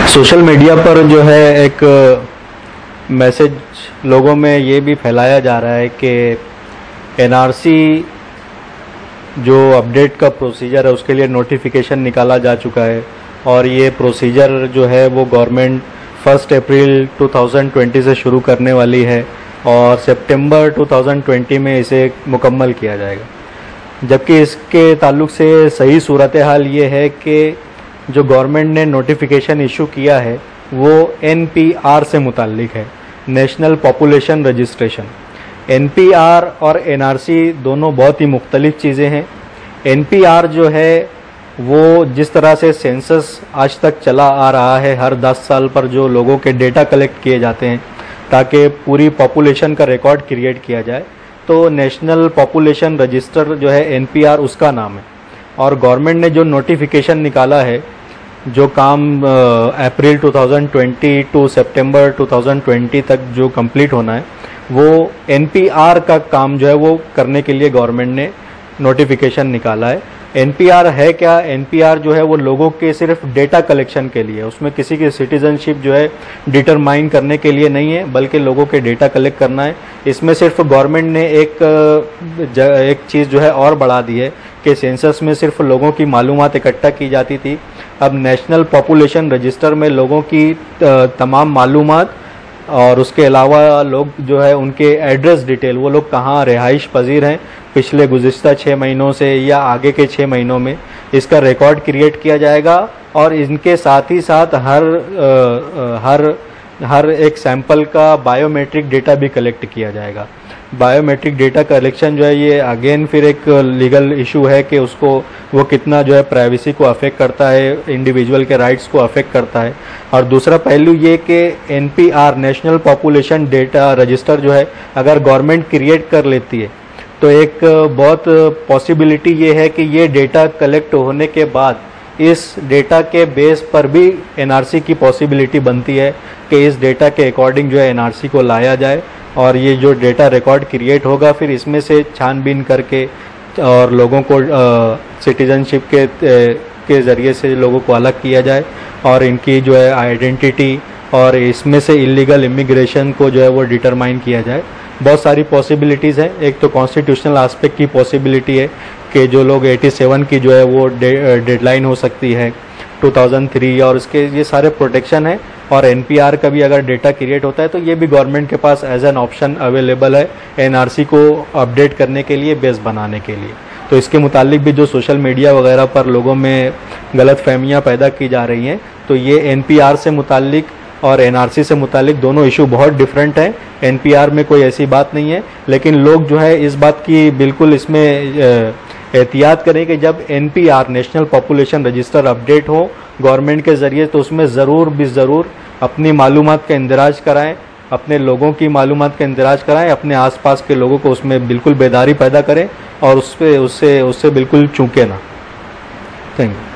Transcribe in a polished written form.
Social media पर जो है एक मैसेज लोगों में ये भी फैलाया जा रहा है कि एनआरसी जो अपडेट का प्रोसीजर है उसके लिए नोटिफिकेशन निकाला जा चुका है और ये प्रोसीजर जो है वो गवर्नमेंट 1 अप्रैल 2020 से शुरू करने वाली है और सितंबर 2020 में इसे मुकम्मल किया जाएगा। जबकि इसके ताल्लुक से सही सूरत हाल ये है कि जो गवर्नमेंट ने नोटिफिकेशन इशू किया है वो एनपीआर से मुताल्लिक है, नेशनल पॉपुलेशन रजिस्ट्रेशन। एनपीआर और एनआरसी दोनों बहुत ही मुख्तलिफ चीज़ें हैं। एनपीआर जो है वो जिस तरह से सेंसस आज तक चला आ रहा है, हर 10 साल पर जो लोगों के डेटा कलेक्ट किए जाते हैं ताकि पूरी पॉपुलेशन का रिकॉर्ड क्रिएट किया जाए, तो नेशनल पॉपुलेशन रजिस्टर जो है एनपीआर उसका नाम है। और गवर्नमेंट ने जो नोटिफिकेशन निकाला है, जो काम अप्रैल 2020 टू सितंबर 2020 तक जो कंप्लीट होना है, वो एनपीआर का काम जो है वो करने के लिए गवर्नमेंट ने नोटिफिकेशन निकाला है। एनपीआर है क्या? एनपीआर जो है वो लोगों के सिर्फ डेटा कलेक्शन के लिए, उसमें किसी की सिटीजनशिप जो है डिटरमाइन करने के लिए नहीं है, बल्कि लोगों के डेटा कलेक्ट करना है। इसमें सिर्फ गवर्नमेंट ने एक चीज़ जो है और बढ़ा दी है कि सेंसस में सिर्फ लोगों की मालूमात इकट्ठा की जाती थी, अब नेशनल पॉपुलेशन रजिस्टर में लोगों की तमाम मालूमात और उसके अलावा लोग जो है उनके एड्रेस डिटेल, वो लोग कहाँ रिहाइश पजीर हैं पिछले गुज़िश्ता 6 महीनों से या आगे के 6 महीनों में, इसका रिकॉर्ड क्रिएट किया जाएगा। और इनके साथ ही साथ हर एक सैंपल का बायोमेट्रिक डेटा भी कलेक्ट किया जाएगा। बायोमेट्रिक डेटा कलेक्शन जो है ये अगेन फिर एक लीगल इशू है कि उसको वो कितना जो है प्राइवेसी को अफेक्ट करता है, इंडिविजुअल के राइट्स को अफेक्ट करता है। और दूसरा पहलू ये कि NPR national population data register जो है अगर गवर्नमेंट क्रिएट कर लेती है तो एक बहुत पॉसिबिलिटी ये है कि ये डेटा कलेक्ट होने के बाद इस डेटा के बेस पर भी एनआरसी की पॉसिबिलिटी बनती है कि इस डेटा के अकॉर्डिंग जो है एनआरसी को लाया जाए और ये जो डेटा रिकॉर्ड क्रिएट होगा फिर इसमें से छानबीन करके और लोगों को सिटीजनशिप के ज़रिए से लोगों को अलग किया जाए और इनकी जो है आइडेंटिटी और इसमें से इलीगल इमिग्रेशन को जो है वो डिटरमाइन किया जाए। बहुत सारी पॉसिबिलिटीज़ हैं। एक तो कॉन्स्टिट्यूशनल एस्पेक्ट की पॉसिबिलिटी है कि जो लोग 87 की जो है वो डेडलाइन हो सकती है 2003 और इसके ये सारे प्रोटेक्शन है। और एनपीआर का भी अगर डेटा क्रिएट होता है तो ये भी गवर्नमेंट के पास एज एन ऑप्शन अवेलेबल है एनआरसी को अपडेट करने के लिए, बेस बनाने के लिए। तो इसके मुतालिक भी जो सोशल मीडिया वगैरह पर लोगों में गलत फहमियाँ पैदा की जा रही हैं, तो ये एनपीआर से मुतालिक और एनआरसी से मुतालिक दोनों इशू बहुत डिफरेंट हैं। एनपीआर में कोई ऐसी बात नहीं है, लेकिन लोग जो है इस बात की बिल्कुल इसमें एहतियात करें कि जब NPR national population register update हो गवर्नमेंट के ज़रिए तो उसमें ज़रूर भी ज़रूर अपनी मालूमात का इंदराज कराएं, अपने लोगों की मालूमात का इंदराज कराएं, अपने आसपास के लोगों को उसमें बिल्कुल बेदारी पैदा करें और उससे बिल्कुल चूकें ना। Thank you.